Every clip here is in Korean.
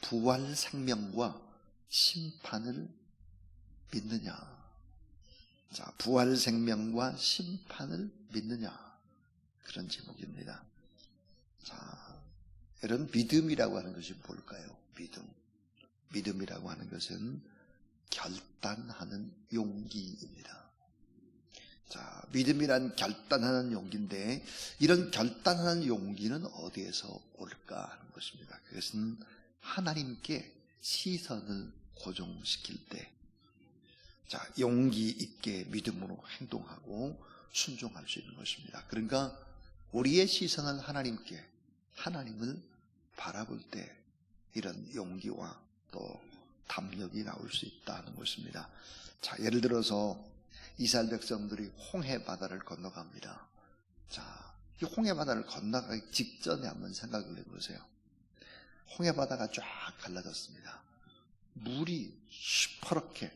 부활 생명과 심판을 믿느냐? 자, 부활 생명과 심판을 믿느냐? 그런 제목입니다. 자, 여러분, 믿음이라고 하는 것이 뭘까요? 믿음이라고 하는 것은 결단하는 용기입니다. 자, 믿음이란 결단하는 용기인데, 이런 결단하는 용기는 어디에서 올까 하는 것입니다. 그것은 하나님께 시선을 고정시킬 때, 자, 용기 있게 믿음으로 행동하고 순종할 수 있는 것입니다. 그러니까 우리의 시선을 하나님을 바라볼 때 이런 용기와 또 담력이 나올 수 있다는 것입니다. 자, 예를 들어서 이스라엘 백성들이 홍해 바다를 건너갑니다. 자, 이 홍해 바다를 건너가기 직전에 한번 생각을 해보세요. 홍해 바다가 쫙 갈라졌습니다. 물이 시퍼렇게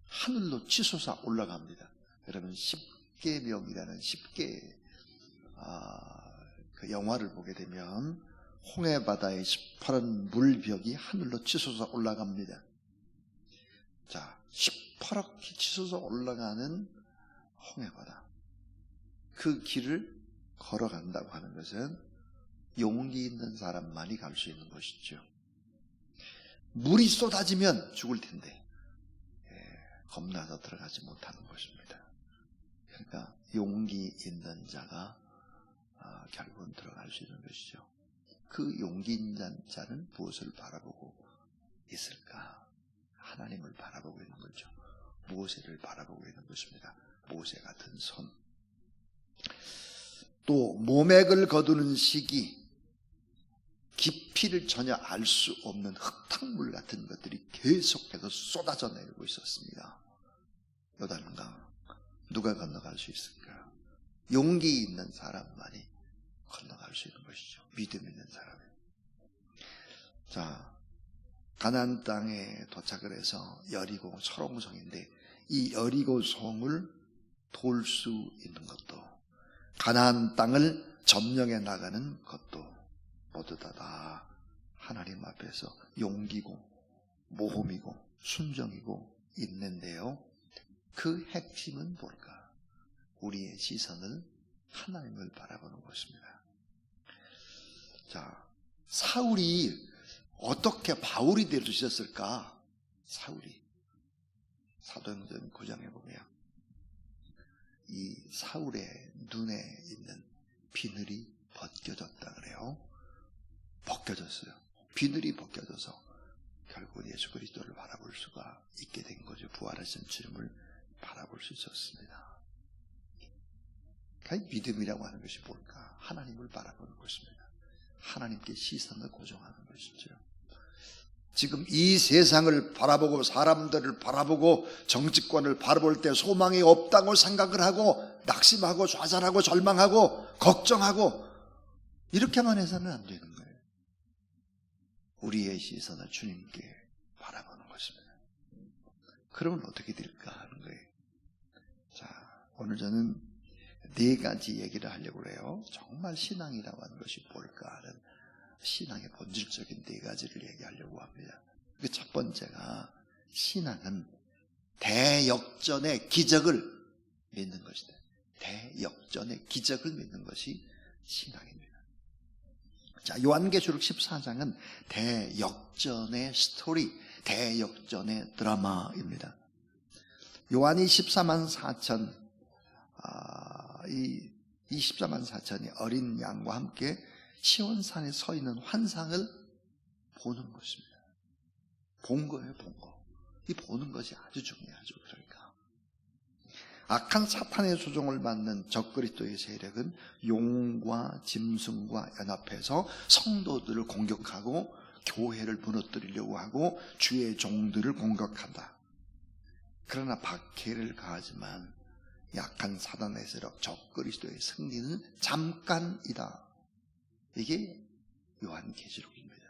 하늘로 치솟아 올라갑니다. 여러분, 십계명이라는 그 영화를 보게 되면 홍해 바다의 시퍼런 물벽이 하늘로 치솟아 올라갑니다. 자, 시퍼렇게 치솟아 올라가는 홍해 바다, 그 길을 걸어간다고 하는 것은 용기 있는 사람만이 갈 수 있는 것이죠. 물이 쏟아지면 죽을 텐데 겁나서 들어가지 못하는 것입니다. 그러니까 용기 있는 자가 결국은 들어갈 수 있는 것이죠. 그 용기 있는 자는 무엇을 바라보고 있을까? 하나님을 바라보고 있는 거죠. 모세를 바라보고 있는 것입니다. 모세 같은 손. 또 모맥을 거두는 시기, 깊이를 전혀 알 수 없는 흙탕물 같은 것들이 계속해서 쏟아져 내리고 있었습니다. 요단강, 누가 건너갈 수 있을까? 용기 있는 사람만이 건너갈 수 있는 것이죠. 믿음 있는 사람이. 자, 가나안 땅에 도착을 해서 여리고 철옹성인데, 이 여리고 성을 돌 수 있는 것도, 가나안 땅을 점령해 나가는 것도 모두 다 하나님 앞에서 용기고 모험이고 순종이고 있는데요, 그 핵심은 뭘까? 우리의 시선을 하나님을 바라보는 것입니다. 자, 사울이 어떻게 바울이 될 수 있었을까? 사울이 사도행전 9장에 보면 이 사울의 눈에 있는 비늘이 벗겨졌다 그래요. 벗겨졌어요. 비늘이 벗겨져서 결국 예수 그리스도를 바라볼 수가 있게 된 거죠. 부활하신 주님을 바라볼 수 있었습니다. 그러니까 믿음이라고 하는 것이 뭘까? 하나님을 바라보는 것입니다. 하나님께 시선을 고정하는 것이죠. 지금 이 세상을 바라보고 사람들을 바라보고 정치권을 바라볼 때 소망이 없다고 생각을 하고 낙심하고 좌절하고 절망하고 걱정하고 이렇게만 해서는 안 되는 거예요. 우리의 시선을 주님께 바라보는 것입니다. 그러면 어떻게 될까 하는 거예요. 자, 오늘 저는 4가지 얘기를 하려고 해요. 정말 신앙이라고 하는 것이 뭘까 하는 신앙의 본질적인 4가지를 얘기하려고 합니다. 그 첫 번째가, 신앙은 대역전의 기적을 믿는 것이다. 대역전의 기적을 믿는 것이 신앙입니다. 자, 요한계시록 14장은 대역전의 스토리, 대역전의 드라마입니다. 요한이 14만 4천, 이 14만 4천이 어린 양과 함께 시온산에 서 있는 환상을 보는 것입니다. 본 거예요, 본 거. 이 보는 것이 아주 중요하죠. 그러니까 악한 사탄의 조종을 받는 적그리스도의 세력은 용과 짐승과 연합해서 성도들을 공격하고 교회를 무너뜨리려고 하고 주의 종들을 공격한다. 그러나 박해를 가하지만 약한 사단의 세력 적그리스도의 승리는 잠깐이다. 이게 요한계시록입니다.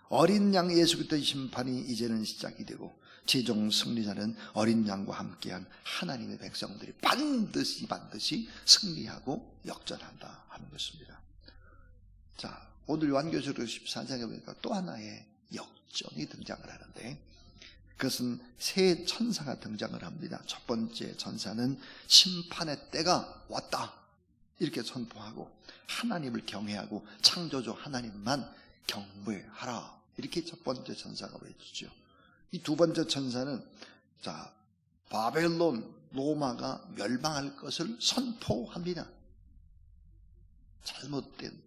어린 양 예수 그리스도의 심판이 이제는 시작이 되고 최종 승리자는 어린 양과 함께한 하나님의 백성들이 반드시 승리하고 역전한다 하는 것입니다. 자, 오늘 요한계시록 14장에 보니까 또 하나의 역전이 등장을 하는데, 그것은 세 천사가 등장을 합니다. 첫 번째 천사는 심판의 때가 왔다 이렇게 선포하고, 하나님을 경외하고 창조주 하나님만 경배하라 이렇게 첫 번째 천사가 외치죠. 이 두 번째 천사는 바벨론 로마가 멸망할 것을 선포합니다. 잘못된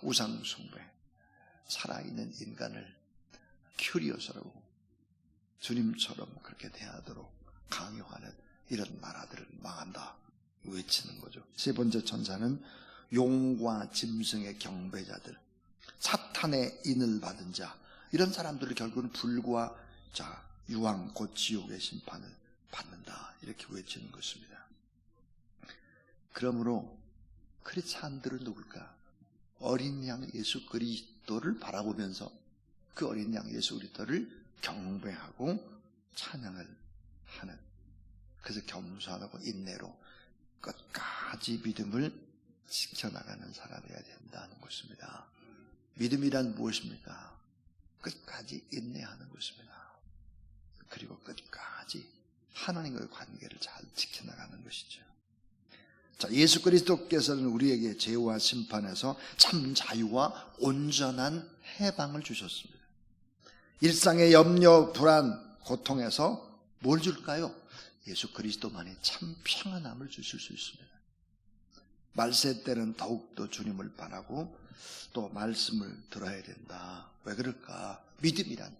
우상 숭배, 살아있는 인간을 큐리오스라고 주님처럼 그렇게 대하도록 강요하는 이런 나라들을 망한다 외치는 거죠. 세 번째 천사는 용과 짐승의 경배자들, 사탄의 인을 받은 자, 이런 사람들을 결국은 불과 유황 곧 지옥의 심판을 받는다 이렇게 외치는 것입니다. 그러므로 크리스찬들은 누굴까? 어린 양 예수 그리스도를 바라보면서 그 어린 양 예수 그리스도를 경배하고 찬양을 하는, 그래서 겸손하고 인내로 끝까지 믿음을 지켜나가는 사람이어야 된다는 것입니다. 믿음이란 무엇입니까? 끝까지 인내하는 것입니다. 그리고 끝까지 하나님과의 관계를 잘 지켜나가는 것이죠. 예수 그리스도께서는 우리에게 죄와 심판에서 참 자유와 온전한 해방을 주셨습니다. 일상의 염려, 불안, 고통에서 뭘 줄까요? 예수 그리스도만이 참 평안함을 주실 수 있습니다. 말세 때는 더욱더 주님을 바라고 또 말씀을 들어야 된다. 왜 그럴까? 믿음이란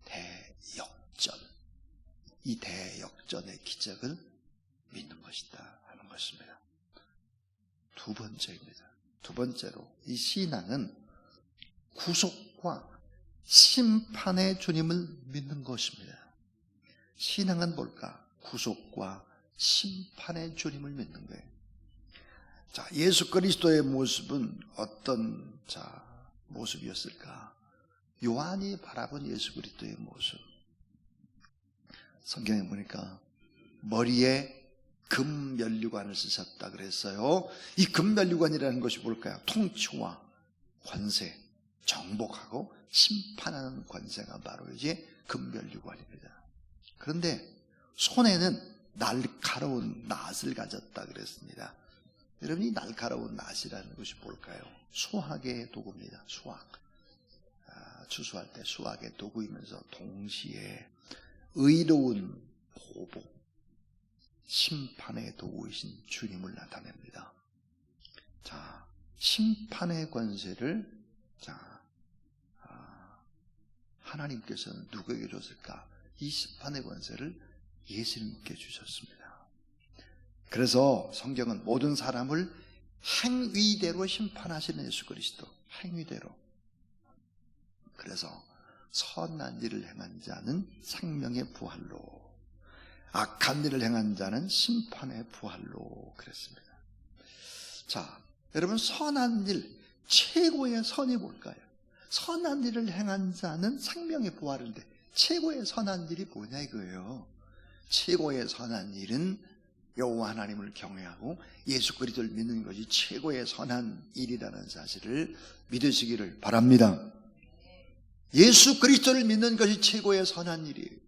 대역전, 이 대역전의 기적을 믿는 것이다 하는 것입니다. 두 번째입니다. 두 번째로 이 신앙은 구속과 심판의 주님을 믿는 것입니다. 신앙은 뭘까? 구속과 심판의 주님을 믿는 거예요. 예수 그리스도의 모습은 어떤 모습이었을까? 요한이 바라본 예수 그리스도의 모습, 성경에 보니까 머리에 금면류관을 쓰셨다 그랬어요. 이 금면류관이라는 것이 뭘까요? 통치와 권세, 정복하고 심판하는 권세가 바로 이제 금면류관입니다. 그런데 손에는 날카로운 낫을 가졌다 그랬습니다. 여러분, 이 날카로운 낫이라는 것이 뭘까요? 수학의 도구입니다. 수학. 추수할 때 수학의 도구이면서 동시에 의로운 보복, 심판의 도구이신 주님을 나타냅니다. 심판의 권세를 하나님께서는 누구에게 줬을까? 이 심판의 권세를 예수님께 주셨습니다. 그래서 성경은 모든 사람을 행위대로 심판하시는 예수 그리스도, 행위대로. 그래서 선한 일을 행한 자는 생명의 부활로, 악한 일을 행한 자는 심판의 부활로 그랬습니다. 여러분, 선한 일, 최고의 선이 뭘까요? 선한 일을 행한 자는 생명의 부활인데 최고의 선한 일이 뭐냐 이거예요. 최고의 선한 일은 여호와 하나님을 경외하고 예수 그리스도를 믿는 것이 최고의 선한 일이라는 사실을 믿으시기를 바랍니다. 예수 그리스도를 믿는 것이 최고의 선한 일이에요.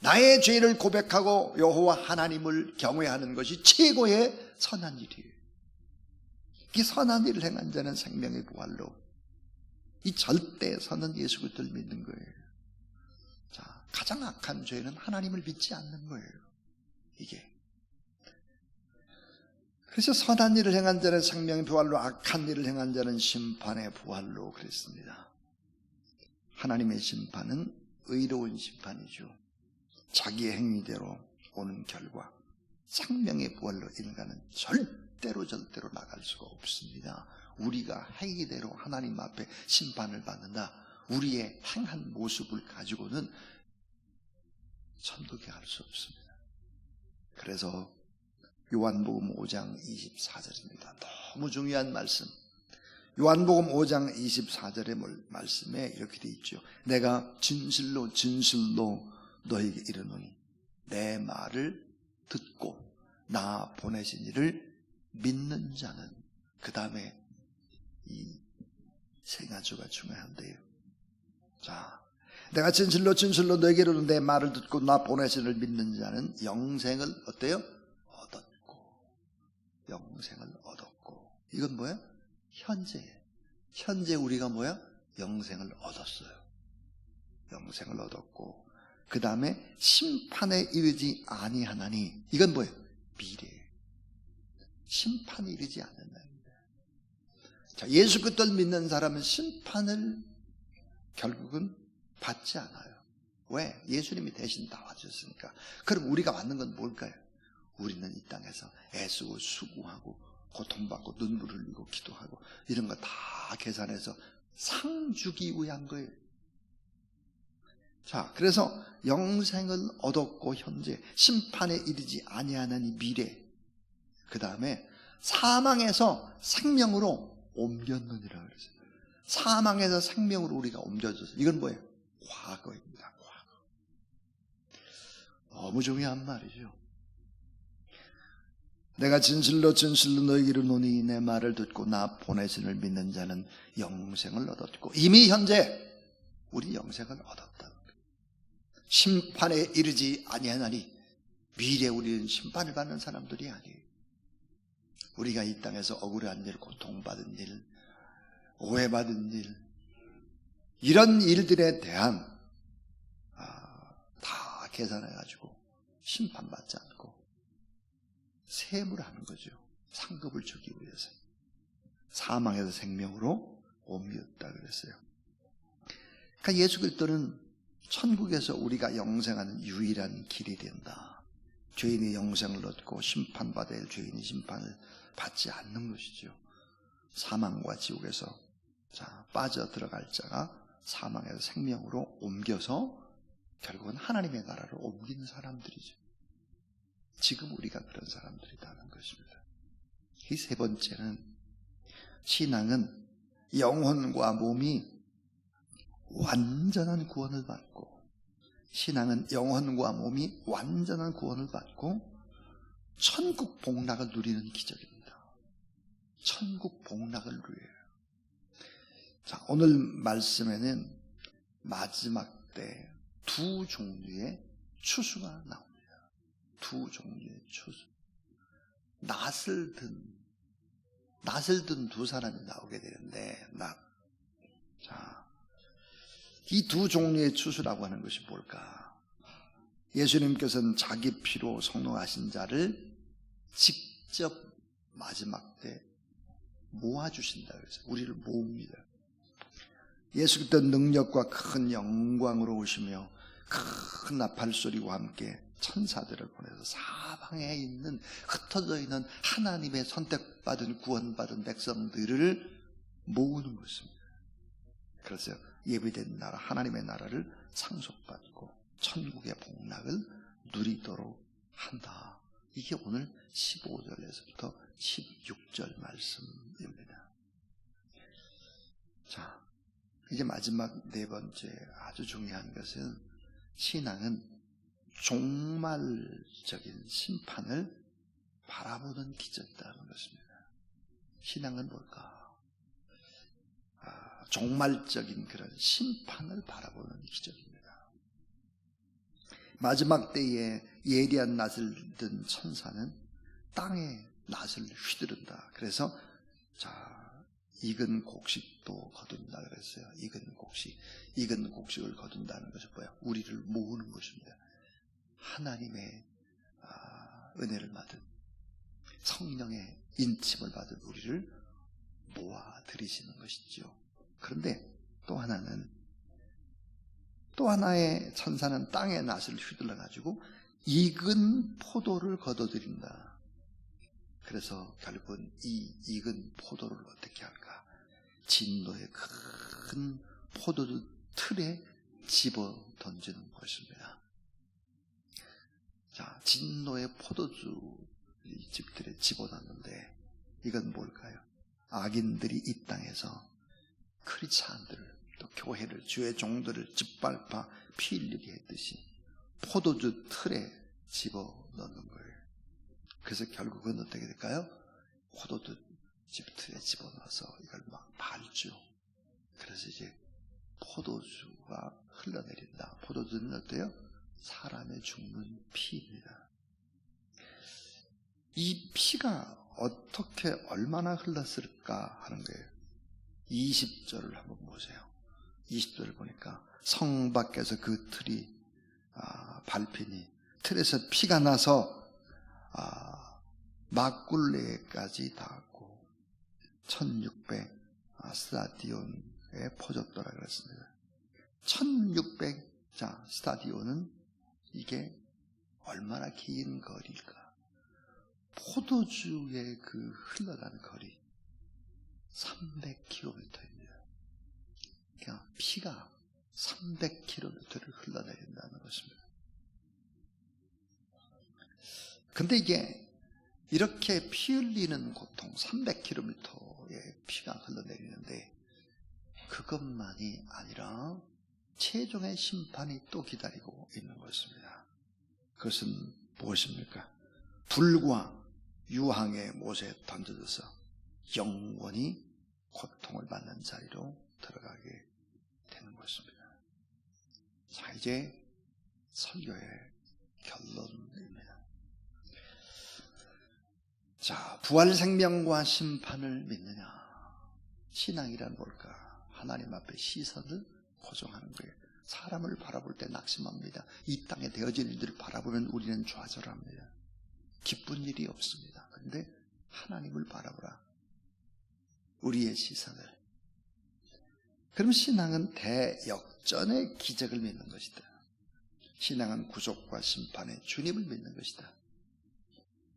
나의 죄를 고백하고 여호와 하나님을 경외하는 것이 최고의 선한 일이에요. 이 선한 일을 행한 자는 생명의 부활로, 이 절대 선은 예수 그리스도를 믿는 거예요. 가장 악한 죄는 하나님을 믿지 않는 거예요. 이게. 그래서 선한 일을 행한 자는 생명의 부활로, 악한 일을 행한 자는 심판의 부활로 그랬습니다. 하나님의 심판은 의로운 심판이죠. 자기의 행위대로 오는 결과, 생명의 부활로 인간은 절대로 나갈 수가 없습니다. 우리가 행위대로 하나님 앞에 심판을 받는다. 우리의 행한 모습을 가지고는 천국에 갈 수 없습니다. 그래서 요한복음 5장 24절입니다. 너무 중요한 말씀. 요한복음 5장 24절의 말씀에 이렇게 되어 있죠. 내가 진실로 너에게 이르노니 내 말을 듣고 나 보내신 이를 믿는 자는, 그 다음에 이 세 가지가 중요한데요. 자, 내가 진실로 진실로 너에게로 내 말을 듣고 나 보내신을 믿는 자는 영생을 어때요? 얻었고. 영생을 얻었고. 이건 뭐야? 현재예요. 현재 우리가 뭐야? 영생을 얻었어요. 영생을 얻었고, 그 다음에 심판에 이르지 아니하나니, 이건 뭐예요? 미래예요. 심판에 이르지 않는답니다. 자, 예수 그리스도를 믿는 사람은 심판을 결국은 받지 않아요. 왜? 예수님이 대신 다 와주셨으니까. 그럼 우리가 받는 건 뭘까요? 우리는 이 땅에서 애쓰고 수고하고 고통받고 눈물 흘리고 기도하고 이런 거 다 계산해서 상 주기 위한 거예요. 자, 그래서 영생을 얻었고 현재 심판에 이르지 아니하나니 미래, 그 다음에 사망에서 생명으로 옮겼느니라 그랬어요. 사망에서 생명으로 우리가 옮겨졌어요. 이건 뭐예요? 과거입니다. 과거. 너무 중요한 말이죠. 내가 진실로 진실로 너희에게로 노니 내 말을 듣고 나 보내신을 믿는 자는 영생을 얻었고, 이미 현재 우리 영생을 얻었다. 심판에 이르지 아니하나니, 미래 우리는 심판을 받는 사람들이 아니에요. 우리가 이 땅에서 억울한 일, 고통받은 일, 오해받은 일, 이런 일들에 대한 다 계산해가지고 심판받지 않고 세무를 하는 거죠. 상급을 주기 위해서. 사망에서 생명으로 옮겼다 그랬어요. 그러니까 예수 그리스도는 천국에서 우리가 영생하는 유일한 길이 된다. 죄인이 영생을 얻고 심판받아야 할 죄인이 심판을 받지 않는 것이죠. 사망과 지옥에서 빠져 들어갈 자가 사망에서 생명으로 옮겨서 결국은 하나님의 나라로 옮긴 사람들이죠. 지금 우리가 그런 사람들이라는 것입니다. 이 세 번째는, 신앙은 영혼과 몸이 완전한 구원을 받고, 신앙은 영혼과 몸이 완전한 구원을 받고 천국 복락을 누리는 기적입니다. 천국 복락을 누려요. 자, 오늘 말씀에는 마지막 때 두 종류의 추수가 나옵니다. 두 종류의 추수. 낫을 든 두 사람이 나오게 되는데, 자, 이 두 종류의 추수라고 하는 것이 뭘까? 예수님께서는 자기 피로 성령하신 자를 직접 마지막 때 모아주신다 그래서 우리를 모읍니다. 예수 그리스도 능력과 큰 영광으로 오시며 큰 나팔 소리와 함께 천사들을 보내서 사방에 있는 흩어져 있는 하나님의 선택받은 구원받은 백성들을 모으는 것입니다. 그래서 예비된 나라, 하나님의 나라를 상속받고 천국의 복락을 누리도록 한다. 이게 오늘 15절에서부터 16절 말씀입니다. 자, 이제 마지막 네 번째 아주 중요한 것은, 신앙은 종말적인 심판을 바라보는 기적이라는 것입니다. 신앙은 뭘까? 종말적인 그런 심판을 바라보는 기적입니다. 마지막 때에 예리한 낫을 든 천사는 땅에 낫을 휘두른다. 그래서 익은 곡식도 거둔다 그랬어요. 익은 곡식을 거둔다는 것은 뭐야? 우리를 모으는 것입니다. 하나님의 은혜를 받은, 성령의 인침을 받은 우리를 모아 들이시는 것이죠. 그런데 또 하나의 천사는 땅의 낫을 휘둘러 가지고 익은 포도를 거둬들인다. 그래서 결국은 이 익은 포도를 어떻게 할까? 진노의 큰 포도주 틀에 집어 던지는 것입니다. 자, 진노의 포도주 집들에 집어 놨는데, 이건 뭘까요? 악인들이 이 땅에서 크리스찬들을, 또 교회를, 주의 종들을 짓밟아 피 흘리게 했듯이 포도주 틀에 집어 넣는 거예요. 그래서 결국은 어떻게 될까요? 포도주 집 틀에 집어 넣어서 이걸 막 밟죠. 그래서 이제 포도주가 흘러내린다. 포도주는 어때요? 사람의 죽는 피입니다. 이 피가 어떻게 얼마나 흘렀을까 하는 거예요. 20절을 한번 보세요. 20절을 보니까 성 밖에서 그 틀이 밟히니 틀에서 피가 나서 막굴레까지 닿았고 1600 스타디온에 퍼졌더라 그랬습니다. 1600 스타디온은 이게 얼마나 긴 거리일까? 포도주의 그 흘러가는 거리 300km입니다. 그러니까 피가 300km를 흘러내린다는 것입니다. 근데 이게 이렇게 피 흘리는 고통 300km의 피가 흘러내리는데 그것만이 아니라 최종의 심판이 또 기다리고 있는 것입니다. 그것은 무엇입니까? 불과 유황의 못에 던져져서 영원히 고통을 받는 자리로 들어가게 되는 것입니다. 자, 이제 설교의 결론입니다. 자, 부활 생명과 심판을 믿느냐? 신앙이란 뭘까? 하나님 앞에 시선을 고정하는 거예요. 사람을 바라볼 때 낙심합니다. 이 땅에 되어진 일들을 바라보면 우리는 좌절합니다. 기쁜 일이 없습니다. 그런데 하나님을 바라보라. 우리의 시선을. 그럼 신앙은 대역전의 기적을 믿는 것이다. 신앙은 구속과 심판의 주님을 믿는 것이다.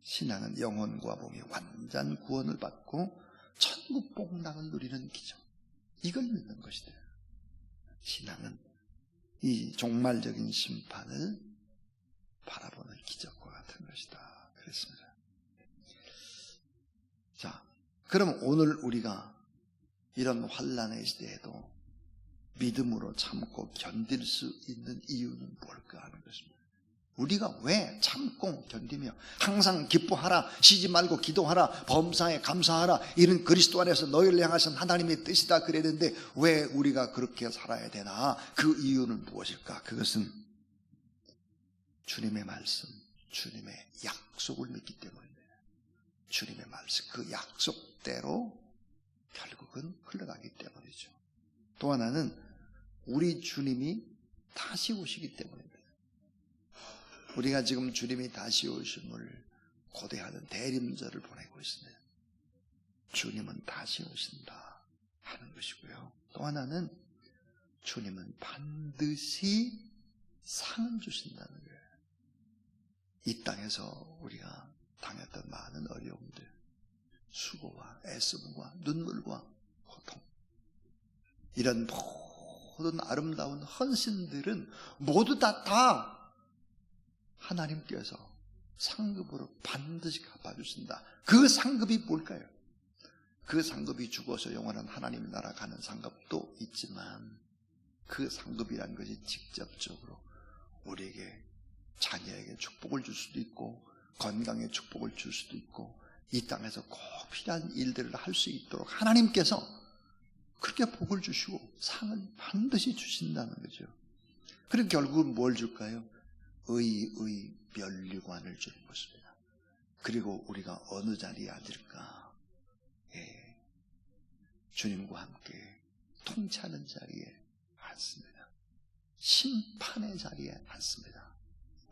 신앙은 영혼과 몸이 완전 구원을 받고 천국 복락을 누리는 기적. 이걸 믿는 것이다. 신앙은 이 종말적인 심판을 바라보는 기적과 같은 것이다. 그랬습니다. 자, 그럼 오늘 우리가 이런 환난의 시대에도 믿음으로 참고 견딜 수 있는 이유는 뭘까 하는 것입니다. 우리가 왜 참고 견디며 항상 기뻐하라, 쉬지 말고 기도하라, 범사에 감사하라, 이런 그리스도 안에서 너희를 향하신 하나님의 뜻이다 그랬는데 왜 우리가 그렇게 살아야 되나? 그 이유는 무엇일까? 그것은 주님의 말씀, 주님의 약속을 믿기 때문입니다. 주님의 말씀, 그 약속대로 결국은 흘러가기 때문이죠. 또 하나는 우리 주님이 다시 오시기 때문입니다. 우리가 지금 주님이 다시 오심을 고대하는 대림절을 보내고 있습니다. 주님은 다시 오신다 하는 것이고요. 또 하나는 주님은 반드시 상을 주신다는 거예요. 이 땅에서 우리가 당했던 많은 어려움들, 수고와 애씀과 눈물과 고통, 이런 모든 아름다운 헌신들은 모두 다 하나님께서 상급으로 반드시 갚아주신다. 그 상급이 뭘까요? 그 상급이 죽어서 영원한 하나님의 나라 가는 상급도 있지만 그 상급이라는 것이 직접적으로 우리에게, 자녀에게 축복을 줄 수도 있고 건강에 축복을 줄 수도 있고 이 땅에서 꼭 필요한 일들을 할 수 있도록 하나님께서 그렇게 복을 주시고 상을 반드시 주신다는 거죠. 그럼 결국은 뭘 줄까요? 의의 면류관을 주는 것입니다. 그리고 우리가 어느 자리에 앉을까? 예, 주님과 함께 통치하는 자리에 앉습니다. 심판의 자리에 앉습니다.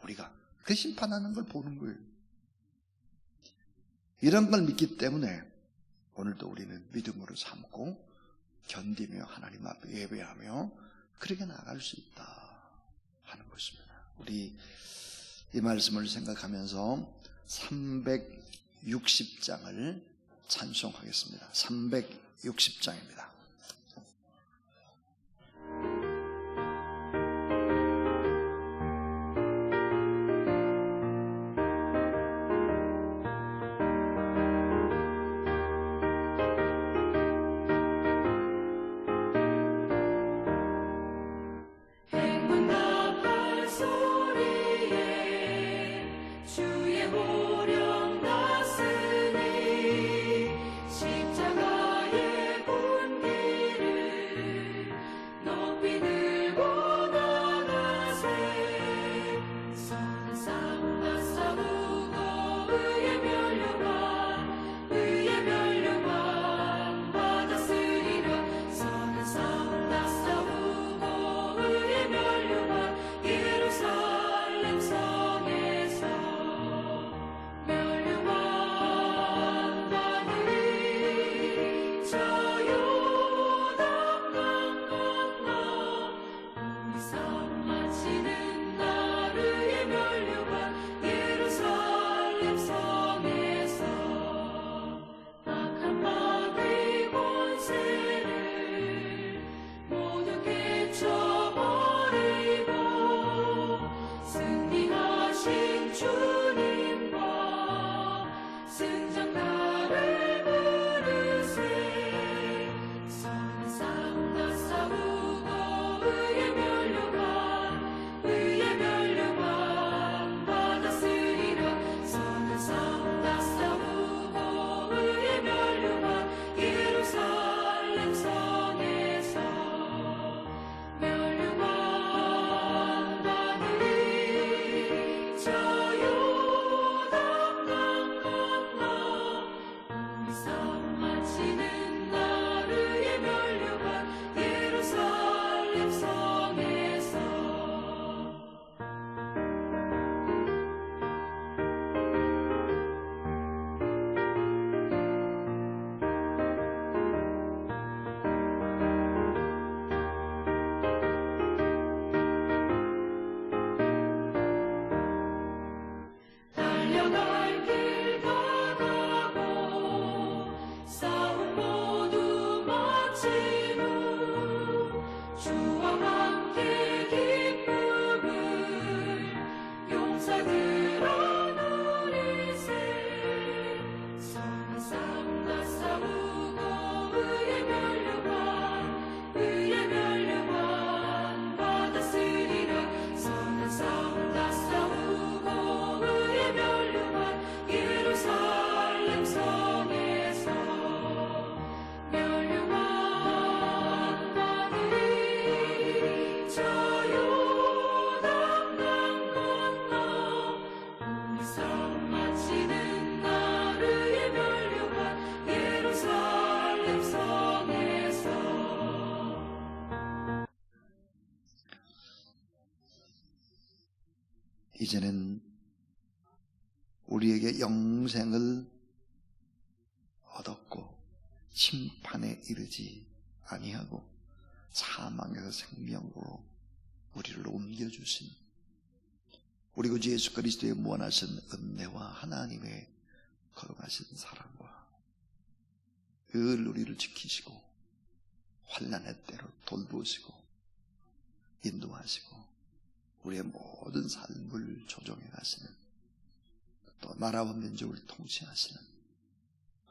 우리가 그 심판하는 걸 보는 거예요. 이런 걸 믿기 때문에 오늘도 우리는 믿음으로 참고 견디며 하나님 앞에 예배하며 그렇게 나아갈 수 있다 하는 것입니다. 우리 이 말씀을 생각하면서 360장을 찬송하겠습니다. 360장입니다. 십자가의 본길 이제는 우리에게 영생을 얻었고 심판에 이르지 아니하고 사망에서 생명으로 우리를 옮겨주신 우리 구주 예수 그리스도의 무한하신 은혜와 하나님의 거룩하신 사랑과 늘 우리를 지키시고 환난의 때로 돌보시고 인도하시고 우리의 모든 삶을 조정해 가시는, 또 나라와 민족을 통치하시는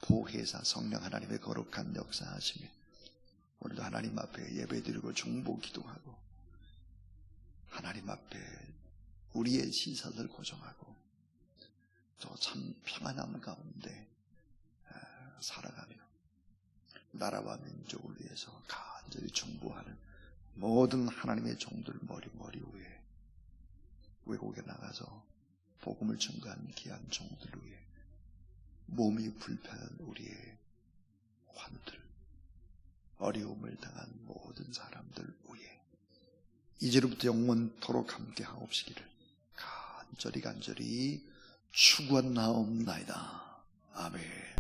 보혜사 성령 하나님의 거룩한 역사하시며 오늘도 하나님 앞에 예배드리고 중보 기도하고 하나님 앞에 우리의 시선을 고정하고 또 참 평안함 가운데 살아가며 나라와 민족을 위해서 간절히 중보하는 모든 하나님의 종들 머리 위에 외국에 나가서 복음을 증거한 귀한 종들 위에 몸이 불편한 우리의 환우들, 어려움을 당한 모든 사람들 위에 이제로부터 영원토록 함께 하옵시기를 간절히 추구하옵나이다. 아멘.